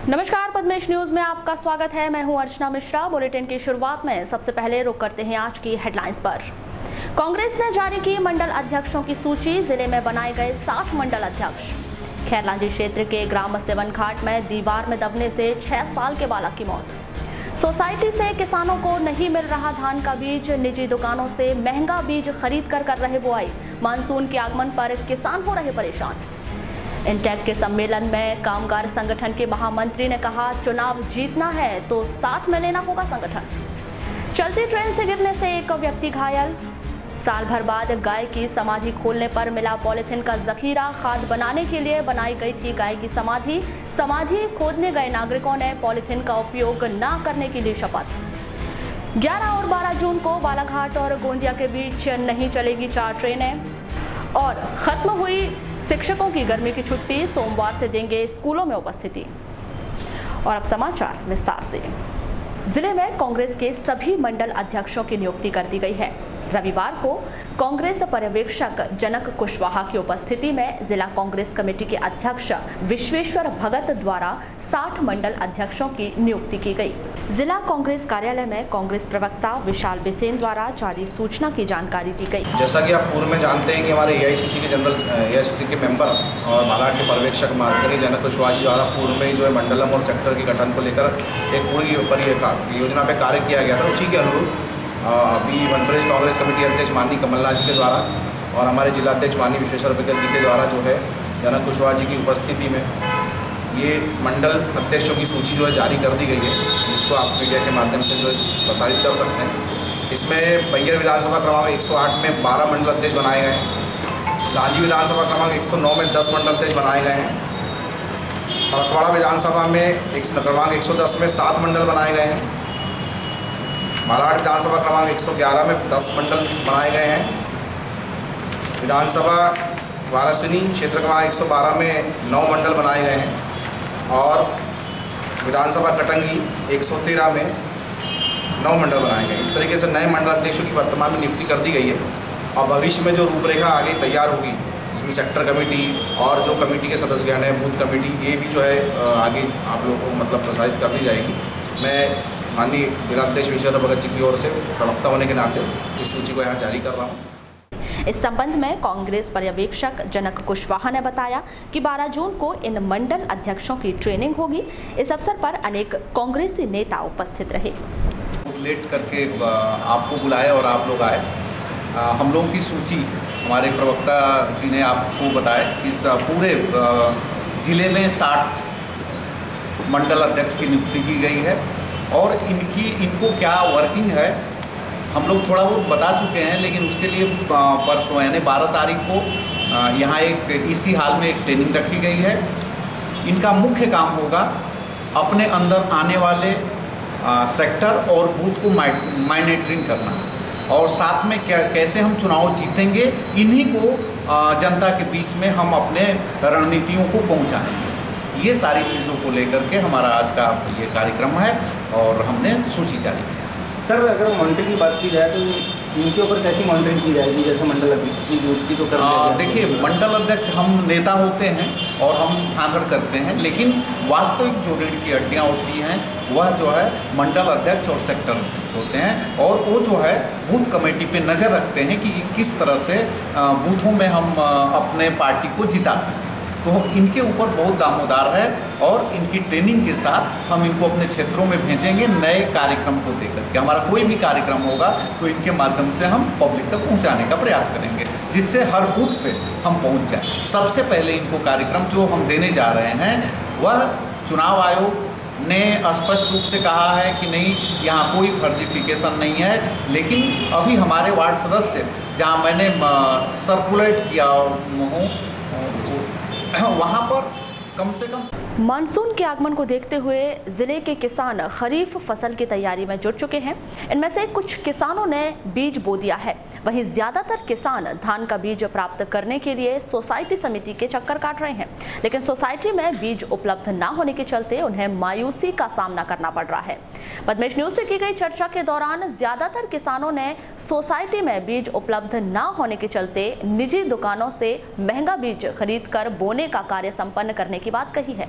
नमस्कार, पद्मेश न्यूज में आपका स्वागत है। मैं हूं अर्चना मिश्रा। बुलेटिन की शुरुआत में सबसे पहले रुक करते हैं आज की हेडलाइंस पर। कांग्रेस ने जारी की मंडल अध्यक्षों की सूची। जिले में बनाए गए 60 मंडल अध्यक्ष। खैरलांजी क्षेत्र के ग्राम सेवन घाट में दीवार में दबने से 6 साल के बालक की मौत। सोसाइटी से किसानों को नहीं मिल रहा धान का बीज। निजी दुकानों से महंगा बीज खरीद कर रहे बुआई। मानसून के आगमन पर किसान हो रहे परेशान। इंटेक के सम्मेलन में कामगार संगठन के महामंत्री ने कहा, चुनाव जीतना है तो साथ में लेना होगा संगठन। चलती ट्रेन से गिरने से एक व्यक्ति घायल। साल भर बाद गाय की समाधि खोलने पर मिला पॉलिथीन का जखीरा। खाद बनाने के लिए बनाई गई थी गाय की समाधि। समाधि खोदने गए नागरिकों ने पॉलिथीन का उपयोग न करने की ली शपथ। 11 और 12 जून को बालाघाट और गोंदिया के बीच नहीं चलेगी 4 ट्रेनें। और खत्म हुई शिक्षकों की गर्मी की छुट्टी। सोमवार से देंगे स्कूलों में उपस्थिति। और अब समाचार विस्तार से। जिले में कांग्रेस के सभी मंडल अध्यक्षों की नियुक्ति कर दी गई है। रविवार को कांग्रेस पर्यवेक्षक जनक कुशवाहा की उपस्थिति में जिला कांग्रेस कमेटी के अध्यक्ष विश्वेश्वर भगत द्वारा 60 मंडल अध्यक्षों की नियुक्ति की गई। जिला कांग्रेस कार्यालय में कांग्रेस प्रवक्ता विशाल बिसेन द्वारा जारी सूचना की जानकारी दी गई। जैसा कि आप पूर्व में जानते हैं कि हमारे एआईसीसी के एआईसीसी के मेंबर और बालाघाट के पर्यवेक्षक माननीय जनक कुशवाहा जी द्वारा पूर्व में जो है मंडलम और सेक्टर के गठन को लेकर एक पूरी योजना पे कार्य किया गया था। उसी के अनुरूप अभी मध्य प्रदेश कांग्रेस कमेटी अध्यक्ष माननीय कमलनाथ जी के द्वारा और हमारे जिलाध्यक्ष माननीय विश्वेश्वर भगत जी के द्वारा जो है जनक कुशवाहा जी की उपस्थिति में ये मंडल अध्यक्षों की सूची जो है जारी कर दी गई है, जिसको आप मीडिया के माध्यम से जो है प्रसारित कर सकते हैं। इसमें बैयर विधानसभा क्रमांक 108 में 12 मंडल अध्यक्ष बनाए गए हैं। लांजी विधानसभा क्रमांक 109 में 10 मंडल अध्यक्ष बनाए गए हैं। परसवाड़ा विधानसभा में क्रमांक 110 में 7 मंडल बनाए गए हैं। बालाघाट विधानसभा क्रमांक 111 में 10 मंडल बनाए गए हैं। विधानसभा वारासिनी क्षेत्र क्रमांक 112 में 9 मंडल बनाए गए हैं। और विधानसभा कटंगी 113 में 9 मंडल बनाए गए। इस तरीके से नए मंडल अध्यक्षों की वर्तमान में नियुक्ति कर दी गई है। और भविष्य में जो रूपरेखा आगे तैयार होगी, इसमें सेक्टर कमेटी और जो कमेटी के सदस्यगण हैं, बूथ कमेटी, ये भी जो है आगे आप लोगों को मतलब प्रसारित कर दी जाएगी। मैं माननीय जिलाध्यक्ष विश्वेश्वर भगत जी की ओर से प्रवक्ता होने के नाते इस सूची को यहाँ जारी कर रहा हूँ। इस संबंध में कांग्रेस पर्यवेक्षक जनक कुशवाहा ने बताया कि 12 जून को इन मंडल अध्यक्षों की ट्रेनिंग होगी। इस अवसर पर अनेक कांग्रेसी नेता उपस्थित रहे। लेट करके आपको बुलाया और आप लोग आए। हम लोगों की सूची हमारे प्रवक्ता जी ने आपको बताया कि पूरे जिले में 60 मंडल अध्यक्ष की नियुक्ति की गई है। और इनको क्या वर्किंग है हम लोग थोड़ा बहुत बता चुके हैं, लेकिन उसके लिए परसों यानी 12 तारीख को यहाँ एक इसी हाल में एक ट्रेनिंग रखी गई है। इनका मुख्य काम होगा अपने अंदर आने वाले सेक्टर और बूथ को मॉनिटरिंग करना और साथ में कैसे हम चुनाव जीतेंगे, इन्हीं को जनता के बीच में हम अपने रणनीतियों को पहुँचाएंगे। ये सारी चीज़ों को लेकर के हमारा आज का ये कार्यक्रम है और हमने सूची जारी की। सर, अगर मॉनिटरिंग की बात की जाए तो इनके ऊपर कैसी मॉनिटरिंग की जाएगी? जैसे मंडल अध्यक्ष की नियुक्ति तो कर देखिए, मंडल अध्यक्ष हम नेता होते हैं और हम भाषण करते हैं, लेकिन वास्तविक जो रीढ़ की हड्डियाँ होती हैं वह जो है मंडल अध्यक्ष और सेक्टर अध्यक्ष होते हैं। और वो जो है बूथ कमेटी पे नज़र रखते हैं कि किस तरह से बूथों में हम अपने पार्टी को जिता सकें। तो इनके ऊपर बहुत दामोदार है और इनकी ट्रेनिंग के साथ हम इनको अपने क्षेत्रों में भेजेंगे नए कार्यक्रम को देकर के। हमारा कोई भी कार्यक्रम होगा तो इनके माध्यम से हम पब्लिक तक पहुंचाने का प्रयास करेंगे, जिससे हर बूथ पे हम पहुंच जाएं। सबसे पहले इनको कार्यक्रम जो हम देने जा रहे हैं वह चुनाव आयोग ने स्पष्ट रूप से कहा है कि नहीं, यहाँ कोई फर्जिफिकेशन नहीं है। लेकिन अभी हमारे वार्ड सदस्य जहाँ मैंने सर्कुलेट किया हूँ वहाँ पर कम से कम मानसून के आगमन को देखते हुए जिले के किसान खरीफ फसल की तैयारी में जुट चुके हैं। इनमें से कुछ किसानों ने बीज बो दिया है, वहीं ज्यादातर किसान धान का बीज प्राप्त करने के लिए सोसाइटी समिति के चक्कर काट रहे हैं, लेकिन सोसाइटी में बीज उपलब्ध न होने के चलते उन्हें मायूसी का सामना करना पड़ रहा है। पद्मेश न्यूज से की गई चर्चा के दौरान ज्यादातर किसानों ने सोसाइटी में बीज उपलब्ध न होने के चलते निजी दुकानों से महंगा बीज खरीद कर बोने का कार्य संपन्न करने की बात कही है।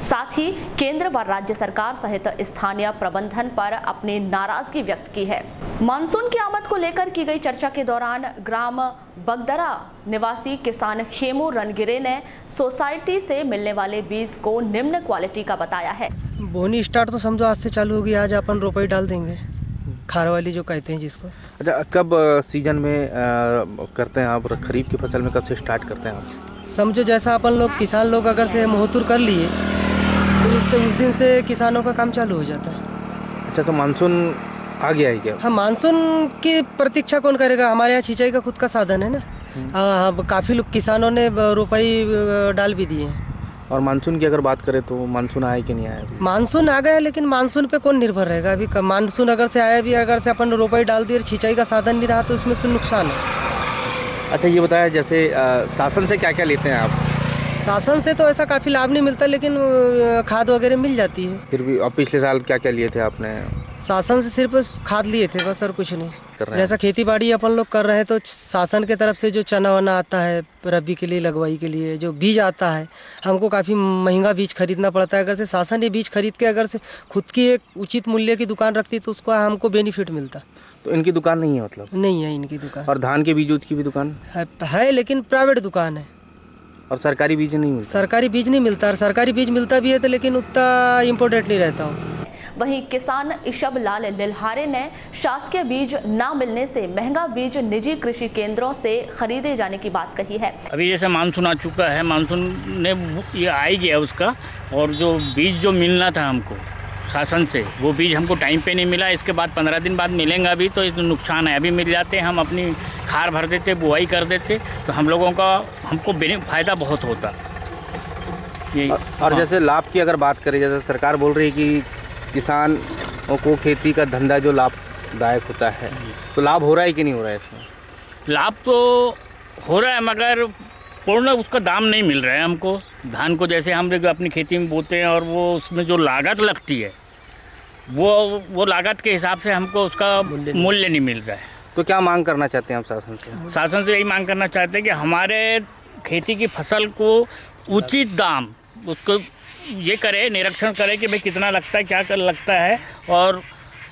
साथ ही केंद्र व राज्य सरकार सहित स्थानीय प्रबंधन पर अपनी नाराजगी व्यक्त की है। मानसून की आमद को लेकर की गई चर्चा के दौरान ग्राम बगदरा निवासी किसान खेमू रणगिरे ने सोसाइटी से मिलने वाले बीज को निम्न क्वालिटी का बताया है। बोनी स्टार्ट तो समझो आज से चालू होगी, आज अपन रोपाई डाल देंगे, खार वाली जो कहते हैं जिसको। अच्छा, कब सीजन में करते हैं आप? खरीफ की फसल में कब से स्टार्ट करते हैं आप? समझो जैसा अपन लोग किसान लोग अगर से मुहूर्त कर लिए तो उससे उस दिन से किसानों का काम चालू हो जाता है। अच्छा, तो मानसून आ गया है क्या? हाँ, मानसून की प्रतीक्षा कौन करेगा, हमारे यहाँ सिंचाई का खुद का साधन है ना। काफ़ी लोग किसानों ने रोपाई डाल भी दिए हैं। और मानसून की अगर बात करें तो मानसून आया कि नहीं आया? मानसून आ गया, लेकिन मानसून पे कौन निर्भर रहेगा अभी। मानसून अगर से आया भी, अगर से अपन रोपाई डाल दी और सिंचाई का साधन नहीं रहा तो उसमें फिर नुकसान है। अच्छा, ये बताया जैसे शासन से क्या क्या लेते हैं आप? शासन से तो ऐसा काफ़ी लाभ नहीं मिलता, लेकिन खाद वगैरह मिल जाती है। फिर भी अब पिछले साल क्या क्या लिए थे आपने? शासन से सिर्फ खाद लिए थे बस, और कुछ नहीं। जैसा खेती बाड़ी अपन लोग कर रहे हैं तो शासन के तरफ से जो चना वना आता है रबी के लिए, लगवाई के लिए जो बीज आता है, हमको काफ़ी महंगा बीज खरीदना पड़ता है। अगर से शासन ये बीज खरीद के अगर से खुद की एक उचित मूल्य की दुकान रखती तो उसको हमको बेनिफिट मिलता। तो इनकी दुकान नहीं है? मतलब नहीं है इनकी दुकान। और धान के बीज की भी दुकान है, लेकिन प्राइवेट दुकान है। और सरकारी बीज नहीं मिलता? सरकारी बीज नहीं मिलता, और सरकारी बीज मिलता भी है तो लेकिन उतना इम्पोर्टेंट नहीं रहता हो। वहीं किसान ईशब लाल लिल्हारे ने शासकीय बीज न मिलने से महंगा बीज निजी कृषि केंद्रों से खरीदे जाने की बात कही है। अभी जैसे मानसून आ चुका है, मानसून ने ये आ ही गया उसका, और जो बीज जो मिलना था हमको शासन से, वो बीज हमको टाइम पे नहीं मिला। इसके बाद 15 दिन बाद मिलेगा भी तो इसमें नुकसान है। अभी मिल जाते, हम अपनी खार भर देते, बुआई कर देते तो हम लोगों का हमको फ़ायदा बहुत होता। यही। और जैसे लाभ की अगर बात करें, जैसे सरकार बोल रही है कि किसानों को खेती का धंधा जो लाभदायक होता है, तो लाभ हो रहा है कि नहीं हो रहा है इसमें? लाभ तो हो रहा है, मगर पूर्ण उसका दाम नहीं मिल रहा है हमको। धान को जैसे हम लोग अपनी खेती में बोते हैं और वो उसमें जो लागत लगती है वो लागत के हिसाब से हमको उसका मूल्य नहीं मिल रहा है। तो क्या मांग करना चाहते हैं आप शासन से? शासन से यही मांग करना चाहते हैं कि हमारे खेती की फसल को उचित दाम, उसको ये करे, निरीक्षण करे कि भाई कितना लगता है, क्या कर लगता है, और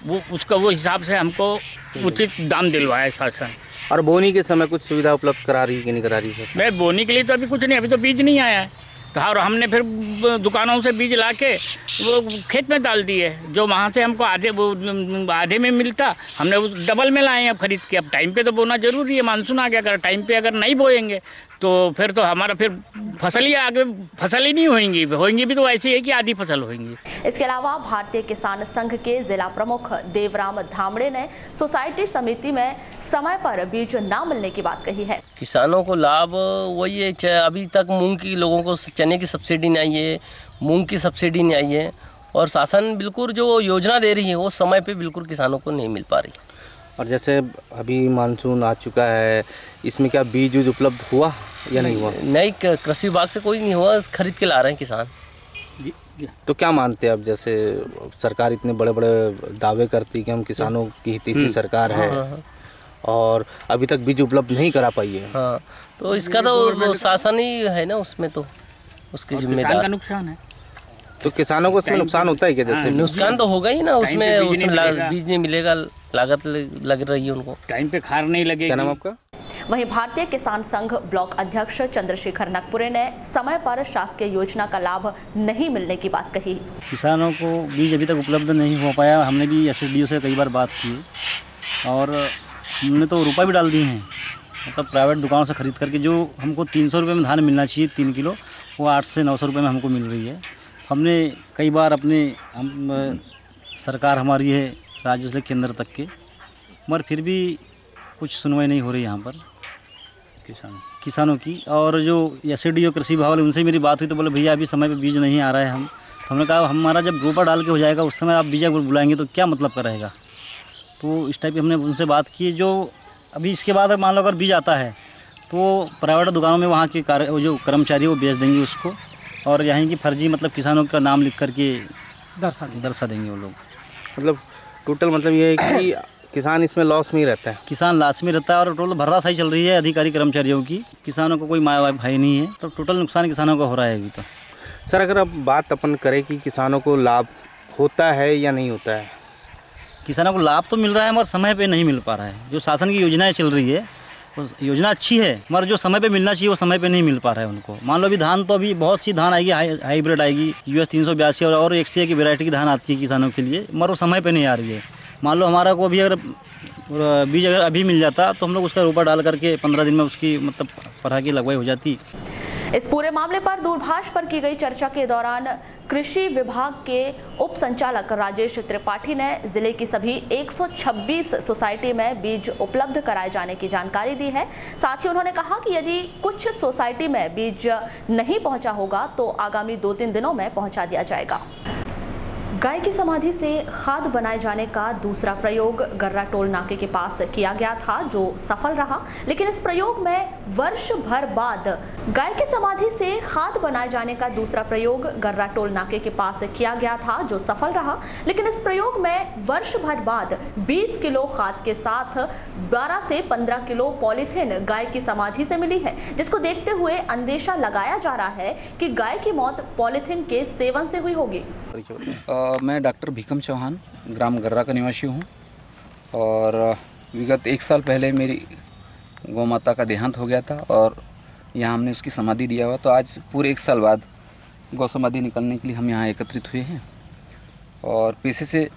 वो हिसाब से हमको उचित दाम दिलवाए शासन। और बोनी के समय कुछ सुविधा उपलब्ध करा रही है कि नहीं करा रही है? मैं बोनी के लिए तो अभी कुछ नहीं, अभी तो बीज नहीं आया है। तो और हमने फिर दुकानों से बीज ला के वो खेत में डाल दिए, जो वहाँ से हमको आधे में मिलता, हमने वो डबल में लाए हैं अब खरीद के। अब टाइम पे तो बोना जरूरी है, मानसून आ गया, अगर टाइम पे अगर नहीं बोएंगे तो फिर तो हमारा फिर फसल ही नहीं होंगी भी तो ऐसी है कि आधी फसल होंगी। इसके अलावा भारतीय किसान संघ के जिला प्रमुख देवराम धामड़े ने सोसाइटी समिति में समय पर बीज न मिलने की बात कही है। किसानों को लाभ वही है, अभी तक मूंग की लोगों को चने की सब्सिडी नहीं आई है, मूंग की सब्सिडी नहीं आई है, और शासन बिल्कुल जो योजना दे रही है वो समय पे बिल्कुल किसानों को नहीं मिल पा रही। और जैसे अभी मानसून आ चुका है, इसमें क्या बीज उपलब्ध हुआ या नहीं हुआ? नहीं, कृषि विभाग से कोई नहीं हुआ, खरीद के ला रहे हैं किसान। तो क्या मानते हैं अब, जैसे सरकार इतने बड़े बड़े दावे करती कि हम किसानों की हितैषी सरकार है, और अभी तक बीज उपलब्ध नहीं करा पाई है। हाँ, तो इसका तो शासन ही है ना, उसमें तो उसके जिम्मेदार का नुकसान है। तो किसानों को इसमें नुकसान होता है क्या? जैसे नुकसान तो होगा ही ना, उसमें बीज नहीं मिलेगा, लागत लग रही है उनको, टाइम पे खार नहीं लगेगी। क्या नाम आपका? वहीं भारतीय किसान संघ ब्लॉक अध्यक्ष चंद्रशेखर नकपुरे ने समय पर शासकीय योजना का लाभ नहीं मिलने की बात कही। किसानों को बीज अभी तक उपलब्ध नहीं हो पाया। हमने भी SDO से कई बार बात की, और हमने तो रुपये भी डाल दिए हैं, मतलब प्राइवेट दुकानों से ख़रीद करके। जो हमको 300 रुपये में धान मिलना चाहिए 3 किलो, वो 800 से 900 रुपये में हमको मिल रही है। हमने कई बार सरकार हमारी है राज्य से केंद्र तक के, मगर फिर भी कुछ सुनवाई नहीं हो रही यहाँ पर किसानों की। और जो SDO कृषि विभाग वाले, उनसे मेरी बात हुई तो बोले भैया अभी समय पे बीज नहीं आ रहा है। तो हमने कहा हमारा जब रोपा डाल के हो जाएगा उस समय आप बीजा को बुलाएंगे तो क्या मतलब का रहेगा। तो इस टाइप की हमने उनसे बात की। जो अभी इसके बाद मान लो अगर बीज आता है तो प्राइवेट दुकानों में वहाँ के जो कर्मचारी वो बेच देंगे उसको, और यहाँ की फर्जी मतलब किसानों का नाम लिख करके दर्शा देंगे वो लोग। मतलब टोटल मतलब ये है कि किसान इसमें लॉस में ही रहता है। किसान लॉस में रहता है, और टोटल भर्राशाही चल रही है अधिकारी कर्मचारियों की। किसानों को कोई माया भाई नहीं है, तो टोटल नुकसान किसानों का हो रहा है अभी तो। सर अगर अब बात अपन करें कि किसानों को लाभ होता है या नहीं होता है? किसानों को लाभ तो मिल रहा है मगर समय पे नहीं मिल पा रहा है। जो शासन की योजनाएं चल रही है वो योजना अच्छी है मगर जो समय पे मिलना चाहिए वो समय पे नहीं मिल पा रहा है उनको। मान लो अभी धान तो अभी बहुत सी धान आएगी, हाइब्रिड आएगी, US 382 और 101 की वैरायटी की धान आती है किसानों के लिए, मगर वो समय पे नहीं आ रही है। मान लो हमारा को अभी अगर बीज अगर अभी मिल जाता तो हम लोग उसका रोपा डाल करके 15 दिन में उसकी मतलब पराह की लगवाई हो जाती। इस पूरे मामले पर दूरभाष पर की गई चर्चा के दौरान कृषि विभाग के उप संचालक राजेश त्रिपाठी ने जिले की सभी 126 सोसाइटी में बीज उपलब्ध कराए जाने की जानकारी दी है। साथ ही उन्होंने कहा कि यदि कुछ सोसाइटी में बीज नहीं पहुंचा होगा तो आगामी 2-3 दिनों में पहुंचा दिया जाएगा। गाय की समाधि से खाद बनाए जाने का दूसरा प्रयोग गर्रा टोल नाके के पास किया गया था जो सफल रहा, लेकिन इस प्रयोग में वर्ष भर बाद गाय की समाधि से खाद बनाए जाने का दूसरा प्रयोग गर्रा टोल नाके के पास किया गया था जो सफल रहा, लेकिन इस प्रयोग में वर्ष भर बाद 20 किलो खाद के साथ 12 से 15 किलो पॉलीथीन गाय की समाधि से मिली है, जिसको देखते हुए अंदेशा लगाया जा रहा है कि गाय की मौत पॉलीथीन के सेवन से हुई होगी। मैं डॉक्टर भीकम चौहान ग्राम गर्रा का निवासी हूँ और विगत 1 साल पहले मेरी गौ माता का देहांत हो गया था और यहाँ हमने उसकी समाधि दिया हुआ। तो आज पूरे 1 साल बाद गौ समाधि निकालने के लिए हम यहाँ एकत्रित हुए हैं। और पेशे से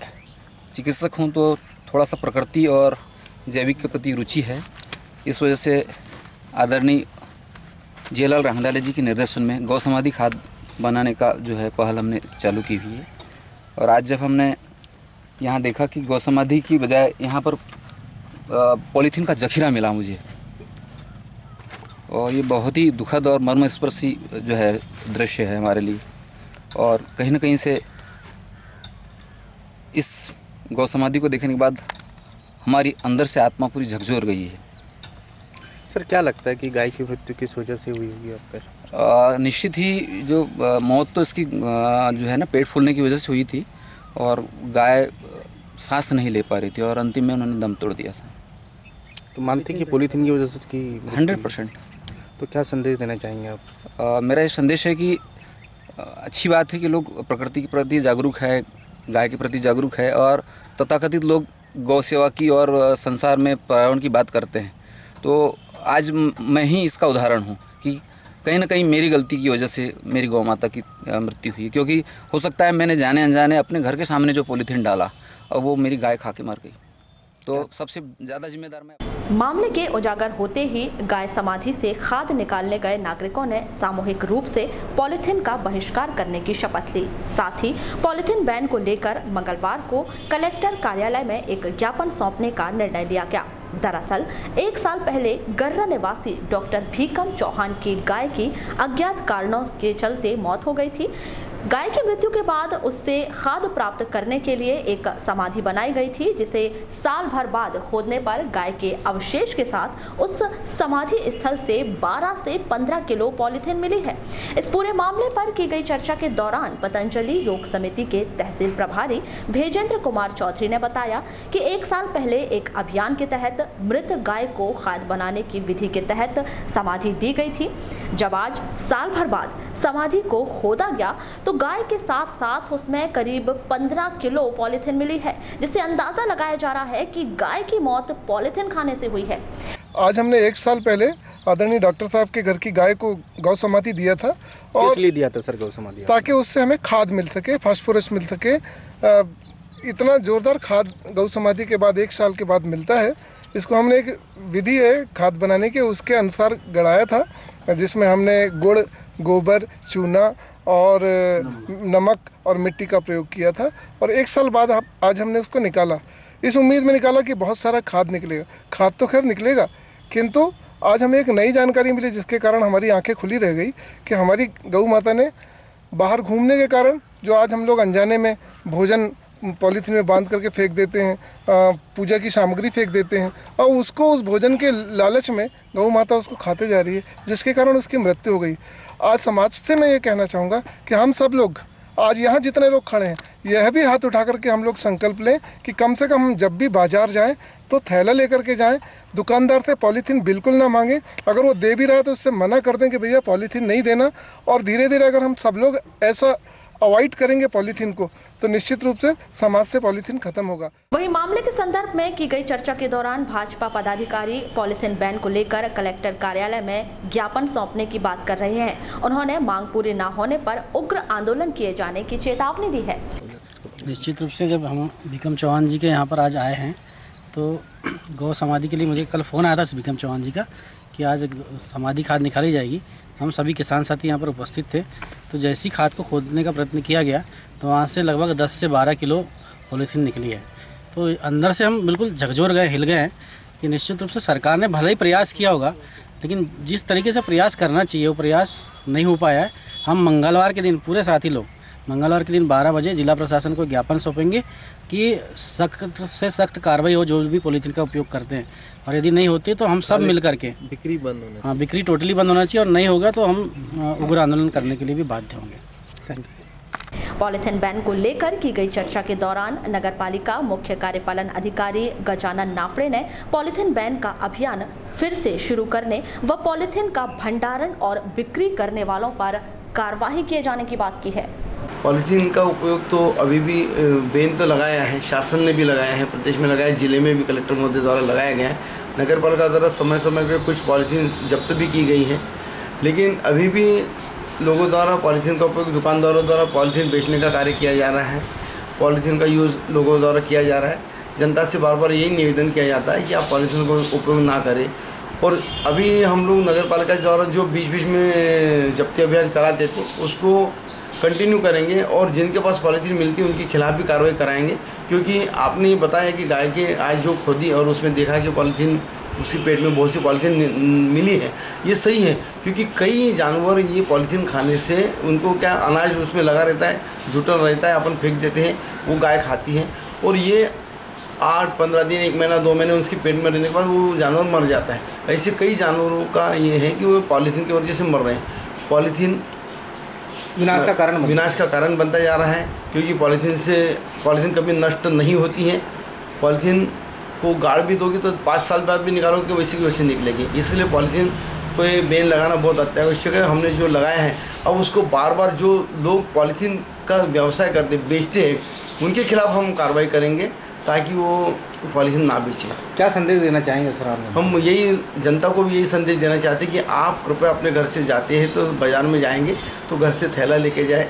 चिकित्सक हूँ तो थोड़ा सा प्रकृति और जैविक के प्रति रुचि है। इस वजह से आदरणीय जेलाल राहंडाले जी के निर्देशन में गौ समाधि खाद बनाने का जो है पहल हमने चालू की हुई है। और आज जब हमने यहाँ देखा कि गौ समाधि की बजाय यहाँ पर पॉलीथीन का जखीरा मिला मुझे, और ये बहुत ही दुखद और मर्मस्पर्शी जो है दृश्य है हमारे लिए। और कहीं ना कहीं से इस गौ समाधि को देखने के बाद हमारी अंदर से आत्मा पूरी झकझोर गई है। सर क्या लगता है कि गाय की मृत्यु किस वजह से हुई होगी आपका? निश्चित ही जो मौत तो इसकी जो है ना पेट फूलने की वजह से हुई थी और गाय सांस नहीं ले पा रही थी और अंतिम में उन्होंने दम तोड़ दिया था। तो मानते हैं कि पॉलीथीन की वजह से उसकी 100%। तो क्या संदेश देना चाहेंगे आप? मेरा ये संदेश है कि अच्छी बात है कि लोग प्रकृति के प्रति जागरूक है, गाय के प्रति जागरूक है और तथाकथित लोग गौ सेवा की और संसार में पर्यावरण की बात करते हैं। तो आज मैं ही इसका उदाहरण हूँ कि कहीं ना कहीं मेरी गलती की वजह से मेरी गौ माता की मृत्यु हुई, क्योंकि हो सकता है मैंने जाने अनजाने अपने घर के सामने जो पॉलीथीन डाला और वो मेरी गाय खा के मर गई। तो सबसे ज़्यादा जिम्मेदार मैं। मामले के उजागर होते ही गाय समाधि से खाद निकालने गए नागरिकों ने सामूहिक रूप से पॉलीथीन का बहिष्कार करने की शपथ ली। साथ ही पॉलीथीन बैन को लेकर मंगलवार को कलेक्टर कार्यालय में एक ज्ञापन सौंपने का निर्णय लिया गया। दरअसल 1 साल पहले गर्रा निवासी डॉक्टर भीकम चौहान की गाय की अज्ञात कारणों के चलते मौत हो गई थी। गाय की मृत्यु के बाद उससे खाद प्राप्त करने के लिए एक समाधि बनाई गई थी, जिसे साल भर बाद खोदने पर गाय के अवशेष के साथ उस समाधि स्थल से 12 से 15 किलो पॉलीथीन मिली है। इस पूरे मामले पर की गई चर्चा के दौरान पतंजलि योग समिति के तहसील प्रभारी भेजेंद्र कुमार चौधरी ने बताया कि 1 साल पहले एक अभियान के तहत मृत गाय को खाद बनाने की विधि के तहत समाधि दी गई थी। जब आज साल भर बाद समाधि को खोदा गया तो गाय के साथ साथ उसमें करीब 15 किलो पॉलीथीन मिली है, जिससे अंदाजा लगाया जा रहा है कि गाय की मौत पॉलीथीन खाने से हुई है। आज हमने 1 साल पहले आदरणीय डॉक्टर साहब के घर की गाय को गौ समाधि दिया था। और इसलिए दिया था सर गौ समाधि? ताकि उससे हमें खाद मिल सके, फास्फोरस मिल सके। इतना जोरदार खाद गौ समाधि के बाद 1 साल के बाद मिलता है। इसको हमने एक विधि है खाद बनाने के, उसके अनुसार गड़ाया था, जिसमें हमने गुड़, गोबर, चूना और नमक और मिट्टी का प्रयोग किया था। और 1 साल बाद आज हमने उसको निकाला, इस उम्मीद में निकाला कि बहुत सारा खाद निकलेगा। खाद तो खैर निकलेगा, किंतु आज हमें एक नई जानकारी मिली जिसके कारण हमारी आंखें खुली रह गई कि हमारी गौ माता ने बाहर घूमने के कारण जो आज हम लोग अनजाने में भोजन पॉलीथीन में बांध करके फेंक देते हैं, पूजा की सामग्री फेंक देते हैं और उसको उस भोजन के लालच में गौ माता उसको खाते जा रही है, जिसके कारण उसकी मृत्यु हो गई। आज समाज से मैं ये कहना चाहूँगा कि हम सब लोग आज यहाँ जितने लोग खड़े हैं यह भी हाथ उठा करके हम लोग संकल्प लें कि कम से कम हम जब भी बाजार जाएं तो थैला लेकर के जाएं, दुकानदार से पॉलीथीन बिल्कुल ना मांगें, अगर वो दे भी रहा है तो उससे मना कर दें कि भैया पॉलीथीन नहीं देना। और धीरे धीरे अगर हम सब लोग ऐसा अवॉइड करेंगे पॉलीथीन को तो निश्चित रूप से समाज से पॉलीथीन खत्म होगा। वहीं मामले के संदर्भ में की गई चर्चा के दौरान भाजपा पदाधिकारी पॉलीथीन बैन को लेकर कलेक्टर कार्यालय में ज्ञापन सौंपने की बात कर रहे हैं। उन्होंने मांग पूरी न होने पर उग्र आंदोलन किए जाने की चेतावनी दी है। निश्चित रूप से जब हम भीकम चौहान जी के यहाँ पर आज आए हैं तो गौ समाधि के लिए मुझे कल फ़ोन आया था भीकम चौहान जी का कि आज समाधि खाद निकाली जाएगी। हम सभी किसान साथी यहाँ पर उपस्थित थे। तो जैसी खाद को खोदने का प्रयत्न किया गया तो वहाँ से लगभग 10 से 12 किलो पॉलीथीन निकली है। तो अंदर से हम बिल्कुल झकझोर गए, हिल गए हैं कि निश्चित रूप से सरकार ने भले ही प्रयास किया होगा लेकिन जिस तरीके से प्रयास करना चाहिए वो प्रयास नहीं हो पाया है। हम मंगलवार के दिन पूरे साथी लोग मंगलवार के दिन 12 बजे जिला प्रशासन को ज्ञापन सौंपेंगे कि सख्त से सख्त कार्रवाई हो जो भी पॉलीथीन का उपयोग करते हैं, और यदि नहीं होती तो हम सब मिल करके बिक्री बंद होना, हाँ बिक्री टोटली बंद होना चाहिए, और नहीं होगा तो हम उग्र आंदोलन करने के लिए भी बाध्य होंगे। Thank you. पॉलीथीन बैन को लेकर की गई चर्चा के दौरान नगरपालिका मुख्य कार्यपालन अधिकारी गजानन नाफड़े ने पॉलीथीन बैन का अभियान फिर से शुरू करने व पॉलीथीन का भंडारण और बिक्री करने वालों पर कार्रवाई किए जाने की बात की है। पॉलीथीन का उपयोग तो अभी भी बैन तो लगाया है, शासन ने भी लगाया है, प्रदेश में लगाया, जिले में भी कलेक्टर महोदय द्वारा लगाया गया है। नगर पालिका द्वारा समय समय पे कुछ पॉलीथीन जब्त भी की गई हैं, लेकिन अभी भी लोगों द्वारा पॉलीथीन का उपयोग, दुकानदारों द्वारा पॉलीथीन बेचने का कार्य किया जा रहा है, पॉलीथीन का यूज़ लोगों द्वारा किया जा रहा है। जनता से बार बार यही निवेदन किया जाता है कि आप पॉलीथीन का उपयोग ना करें। और अभी हम लोग नगर पालिका द्वारा जो बीच बीच में जब्ती अभियान चलाते थे उसको कंटिन्यू करेंगे, और जिनके पास पॉलीथीन मिलती है उनके खिलाफ भी कार्रवाई कराएंगे। क्योंकि आपने ये बताया कि गाय के आज जो खोदी और उसमें देखा कि पॉलीथीन, उसके पेट में बहुत सी पॉलीथीन मिली है, ये सही है। क्योंकि कई जानवर ये पॉलीथीन खाने से उनको क्या अनाज उसमें लगा रहता है, जुटन रहता है, अपन फेंक देते हैं, वो गाय खाती है, और ये 8-15 दिन, 1 महीना, 2 महीने उसके पेट में रहने के बाद वो जानवर मर जाता है। ऐसे कई जानवरों का ये है कि वो पॉलीथीन की वजह से मर रहे हैं। पॉलीथीन विनाश का कारण बनता जा रहा है, क्योंकि पॉलीथीन कभी नष्ट नहीं होती है। पॉलीथीन को गाड़ भी दोगे तो 5 साल बाद भी निकालोगे कि वैसे की वैसे निकलेगी। इसलिए पॉलीथीन को बैन लगाना बहुत अत्यावश्यक है। हमने जो लगाया है, अब उसको बार बार जो लोग पॉलीथीन का व्यवसाय करते, बेचते हैं, उनके खिलाफ हम कार्रवाई करेंगे ताकि वो पॉलीथीन ना बेचें। क्या संदेश देना चाहेंगे सर आप? हम यही जनता को भी यही संदेश देना चाहते हैं कि आप कृपया अपने घर से जाते हैं तो बाज़ार में जाएंगे तो घर से थैला लेके जाए,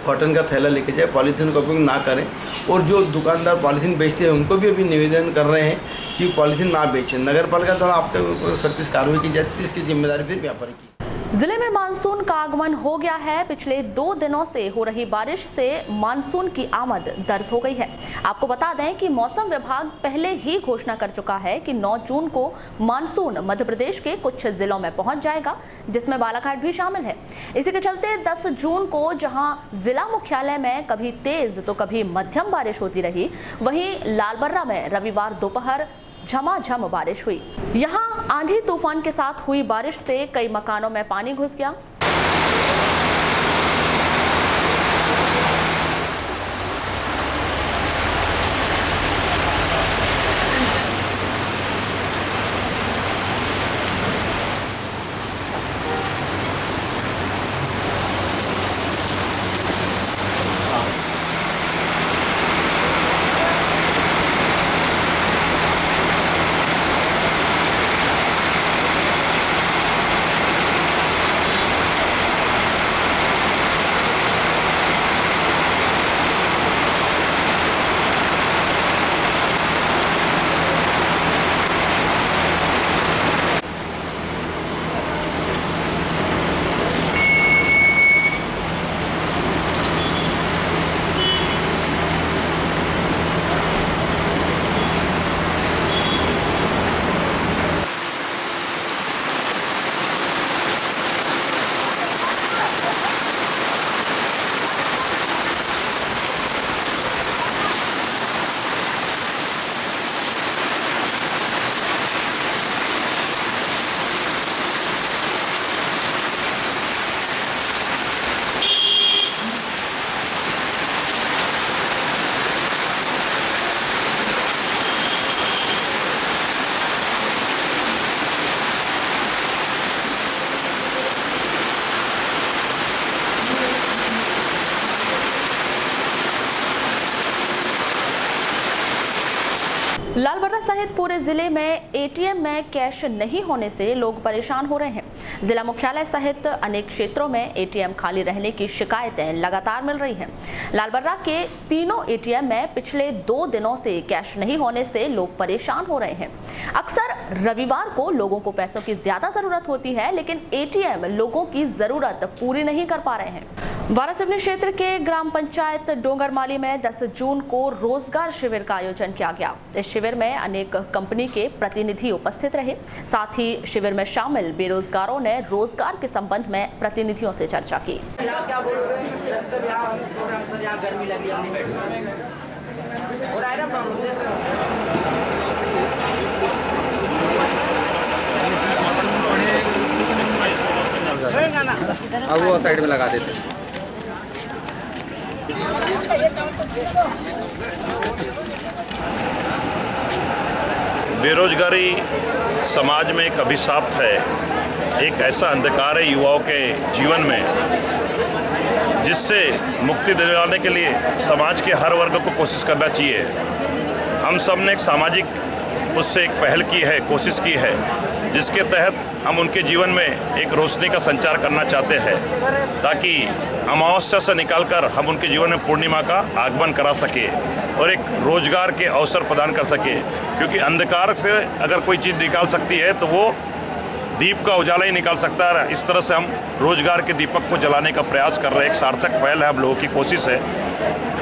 कॉटन का थैला लेके जाए, पॉलीथीन का उपयोग ना करें। और जो दुकानदार पॉलीथीन बेचते हैं उनको भी अभी निवेदन कर रहे हैं कि पॉलीथीन ना बेचें। नगर पालिका द्वारा आपके ऊपर सख्त कार्रवाई की जाती है, इसकी जिम्मेदारी फिर व्यापारी की। जिले में मानसून का आगमन हो गया है। पिछले 2 दिनों से हो रही बारिश से मानसून की आमद दर्ज हो गई है। आपको बता दें कि मौसम विभाग पहले ही घोषणा कर चुका है कि 9 जून को मानसून मध्य प्रदेश के कुछ जिलों में पहुंच जाएगा, जिसमें बालाघाट भी शामिल है। इसी के चलते 10 जून को जहां जिला मुख्यालय में कभी तेज तो कभी मध्यम बारिश होती रही, वहीं लालबर्रा में रविवार दोपहर झमाझम बारिश हुई। यहाँ आंधी तूफान के साथ हुई बारिश से कई मकानों में पानी घुस गया। सहित पूरे जिले में एटीएम में कैश नहीं होने से लोग परेशान हो रहे हैं। जिला मुख्यालय सहित अनेक क्षेत्रों में एटीएम खाली रहने की शिकायतें लगातार मिल रही हैं। लालबर्रा के तीनों एटीएम में पिछले 2 दिनों से कैश नहीं होने से लोग परेशान हो रहे हैं। अक्सर रविवार को लोगों को पैसों की ज्यादा जरूरत होती है, लेकिन एटीएम लोगों की जरूरत पूरी नहीं कर पा रहे हैं। वारासिवनी क्षेत्र के ग्राम पंचायत डोंगरमाली में 10 जून को रोजगार शिविर का आयोजन किया गया। इस शिविर में अनेक कंपनी के प्रतिनिधि उपस्थित रहे। साथ ही शिविर में शामिल बेरोजगारों ने रोजगार के संबंध में प्रतिनिधियों से चर्चा की। अब वो साइड में लगा देते हैं। बेरोजगारी समाज में एक अभिशाप है, एक ऐसा अंधकार है युवाओं के जीवन में, जिससे मुक्ति दिलाने के लिए समाज के हर वर्ग को कोशिश करना चाहिए। हम सब ने एक सामाजिक उससे एक पहल की है, कोशिश की है, जिसके तहत हम उनके जीवन में एक रोशनी का संचार करना चाहते हैं, ताकि अमावस्या से निकालकर हम उनके जीवन में पूर्णिमा का आगमन करा सके और एक रोजगार के अवसर प्रदान कर सके। क्योंकि अंधकार से अगर कोई चीज़ निकाल सकती है तो वो दीप का उजाला ही निकाल सकता है। इस तरह से हम रोजगार के दीपक को जलाने का प्रयास कर रहे हैं। एक सार्थक पहल है, हम लोगों की कोशिश है।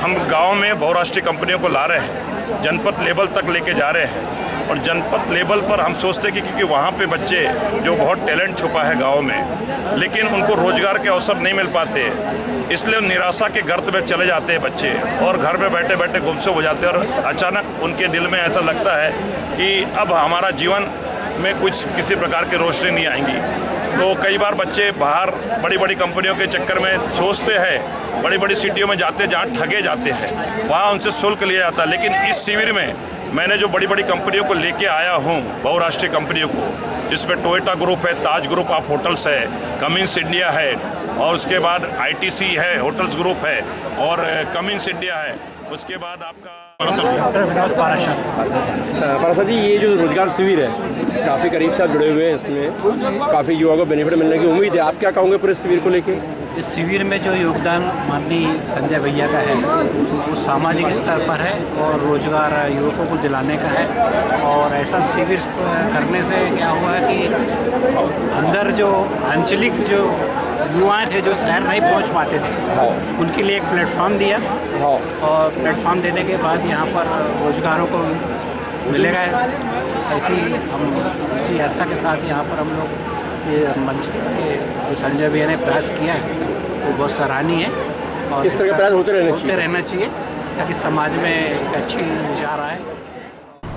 हम गाँव में बहुराष्ट्रीय कंपनियों को ला रहे हैं, जनपद लेवल तक लेके जा रहे हैं, और जनपद लेवल पर हम सोचते हैं कि क्योंकि वहाँ पे बच्चे जो बहुत टैलेंट छुपा है गांव में, लेकिन उनको रोजगार के अवसर नहीं मिल पाते, इसलिए निराशा के गर्त में चले जाते हैं बच्चे और घर में बैठे बैठे गुमसुम हो जाते हैं। और अचानक उनके दिल में ऐसा लगता है कि अब हमारा जीवन में कुछ किसी प्रकार की रोशनी नहीं आएंगी। तो कई बार बच्चे बाहर बड़ी बड़ी कंपनियों के चक्कर में सोचते हैं, बड़ी बड़ी सिटियों में जाते हैं जहाँ ठगे जाते हैं, वहाँ उनसे शुल्क लिया जाता है। लेकिन इस शिविर में मैंने जो बड़ी बड़ी कंपनियों को लेके आया हूँ, बहुराष्ट्रीय कंपनियों को, जिसमें टोयोटा ग्रुप है, ताज ग्रुप ऑफ होटल्स है, कमिंस इंडिया है, और उसके बाद आईटीसी है, होटल्स ग्रुप है, और कमिंस इंडिया है, उसके बाद आपका पाराशर जी, ये जो रोजगार शिविर है काफ़ी करीब से आप जुड़े हुए हैं, इसमें काफ़ी युवाओं को बेनिफिट मिलने की उम्मीद है। आप क्या कहोगे पूरे शिविर को लेके? इस शिविर में जो योगदान माननीय संजय भैया का है वो सामाजिक स्तर पर है और रोजगार युवकों को दिलाने का है। और ऐसा शिविर करने से क्या हुआ कि अंदर जो आंचलिक जो युवा थे जो शहर नहीं पहुंच पाते थे, उनके लिए एक प्लेटफॉर्म दिया, और प्लेटफॉर्म देने के बाद यहाँ पर रोजगारों को मिलेगा। ऐसी हम इसी आस्था के साथ यहाँ पर हम लोग ये मंच के जो संजय भैया ने प्रयास किया है वो बहुत सराहनीय है और इस तरह के प्रयास होते रहना चाहिए ताकि समाज में एक अच्छी विचार आए।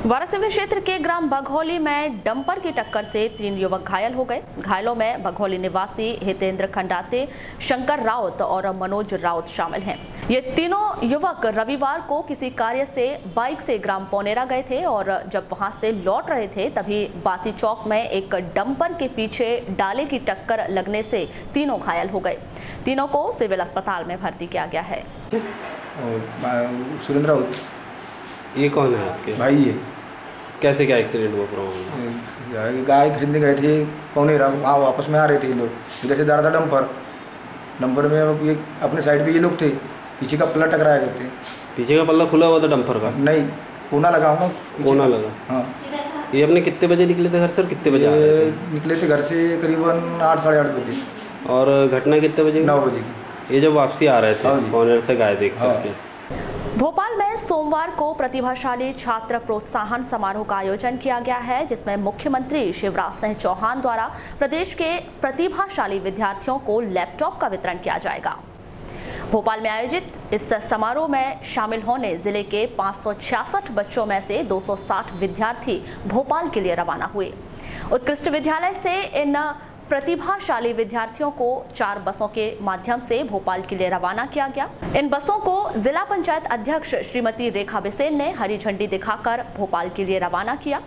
वारासिवनी क्षेत्र के ग्राम बघौली में डंपर की टक्कर से 3 युवक घायल हो गए। घायलों में बघौली निवासी हितेंद्र खंडाते, शंकर राउत और मनोज राउत शामिल हैं। ये तीनों युवक रविवार को किसी कार्य से बाइक से ग्राम पौनेरा गए थे और जब वहां से लौट रहे थे तभी बासी चौक में एक डंपर के पीछे डाले की टक्कर लगने से तीनों घायल हो गए। तीनों को सिविल अस्पताल में भर्ती किया गया है। सुरेंद्र राउत ये कौन है आपके भाई? ये कैसे क्या एक्सीडेंट हुआ प्रॉब्लम? गाय खरीदने गए थे पौनेरा, वहाँ वापस में आ रहे थे लोग। इधर से जा रहा था डंपर में ये अपने साइड पे ये लोग थे, पीछे का पल्ला टकराया गए थे। पीछे का पल्ला खुला हुआ था डंपर का? नहीं, कोना लगा हूँ। कोना लगा? हाँ। ये अपने कितने बजे निकले थे घर से और कितने बजे निकले थे घर से? करीबन 8 साढ़े 8 बजे। और घटना कितने बजे? 9 बजे की। ये जब वापसी आ रहे थे पौनेर से गाय देख करके। भोपाल में सोमवार को प्रतिभाशाली छात्र प्रोत्साहन समारोह का आयोजन किया गया है, जिसमें मुख्यमंत्री शिवराज सिंह चौहान द्वारा प्रदेश के प्रतिभाशाली विद्यार्थियों को लैपटॉप का वितरण किया जाएगा। भोपाल में आयोजित इस समारोह में शामिल होने जिले के 566 बच्चों में से 260 विद्यार्थी भोपाल के लिए रवाना हुए। उत्कृष्ट विद्यालय से इन प्रतिभाशाली विद्यार्थियों को 4 बसों के माध्यम से भोपाल के लिए रवाना किया गया। इन बसों को जिला पंचायत अध्यक्ष श्रीमती रेखा बिसेन ने हरी झंडी दिखाकर भोपाल के लिए रवाना किया।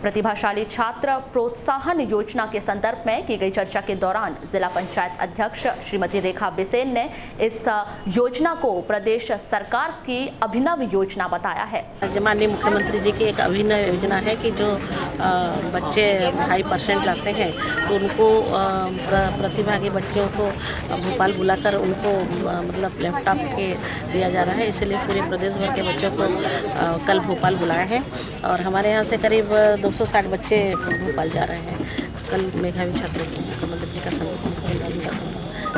प्रतिभाशाली छात्र प्रोत्साहन योजना के संदर्भ में की गई चर्चा के दौरान जिला पंचायत अध्यक्ष श्रीमती रेखा बिसेन ने इस योजना को प्रदेश सरकार की अभिनव योजना बताया है। माननीय मुख्यमंत्री जी की एक अभिनव योजना है कि जो बच्चे हाई परसेंट लाते हैं तो उनको प्रतिभागी बच्चों को भोपाल बुलाकर उनको मतलब लैपटॉप के दिया जा रहा है। इसलिए पूरे प्रदेश भर के बच्चों को कल भोपाल बुलाया है और हमारे यहाँ से करीब 260 बच्चे भोपाल जा रहे हैं। कल मेधावी छात्रों को मुख्यमंत्री जी का